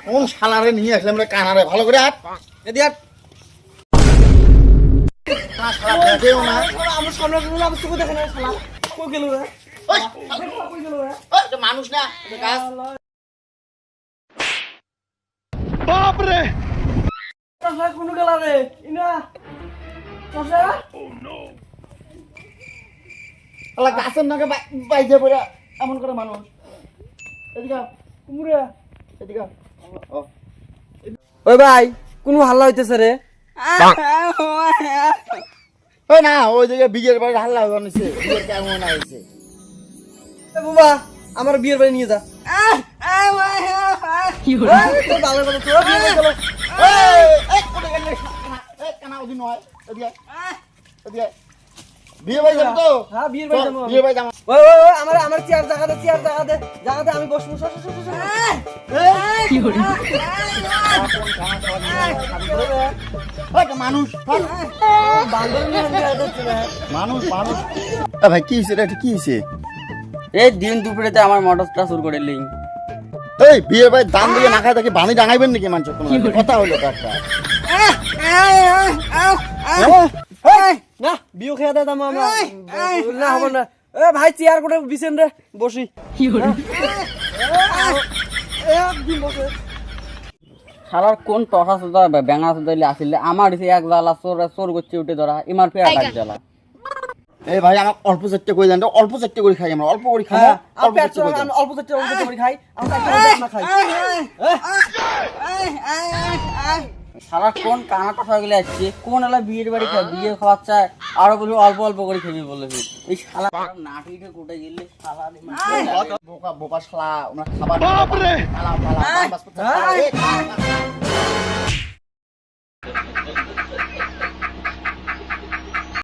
কোন শালারে নিয়ে আসলাম রে কানারে ভালো করে হাত এদি হাত না শালা দেখেও না আমার সামনে আমার চোখে দেখে না শালা কই গেল রে ওই কই গেল রে এটা মানুষ না এটা গাছ শালা কোন গেল রে ইনা শালা শালা গাছের নাকে বাইজে পড়ে এমন করে মানুষ এদিকে কুমুরে এদিকে ও ওই ভাই কোন হাল্লা হইতেছে রে ওই না ওই দিকে বিজের বাড়ি হাল্লা বানিয়েছে বিজের কেমন আইছে এ বাবা আমার বিয়ের বাড়ি নিয়ে যা কি হলো তো ভালো কথা তোরা বিয়ে হয়ে গেল এই কোটে গেলে এই কানা ওদিন হয় এদিকে এদিকে বিয়ে বাড়ি যাবো তো হ্যাঁ বিয়ের বাড়ি যাবো বিয়ে বাড়ি যাবো ওই ওই ওই আমার চেয়ার জায়গাতে আমি বসবো কি হলো মানুষ বান্দর নিয়ে মানুষ মানুষ ভাই কি হয়েছে এটা কি হয়েছে এই দিন দুপুরেতে আমার মোটরটা চুর করে লিং এই বিয়ে ভাই দাম দিয়ে না খায় তাকে বানি ডাঙাইবেন নাকি মানুষ কোনো কথা হলো তো একটা না বিয়ে খেয়ে দেয় আমরা না হবো না এ ভাই চেয়ার করে বিছেন রে বসি কি হলো একদিন বসে শালার কোন টসা সুদা ব্যাঙা সুদাইলে আসিলে আমার এসে এক জ্বালা চোর করছে উঠে ধরা ইমার ফেরা ডাক জ্বালা এই ভাই আমার অল্প চারটে করে দেন অল্প চারটে করে খাই আমরা অল্প করে খাই অল্প চারটে করে খাই আমরা খাই শালার কোন কানা টসা গেলে আসছে কোন এলা বিয়ের বাড়ি বিয়ে খাওয়ার চায় আরো বলবি অল্প অল্প করে খেবি বলবি এই শালা নাটিটা কোটে গেলে শালা বোকা বোকা শালা ওনা খাবার বাপ রে শালা শালা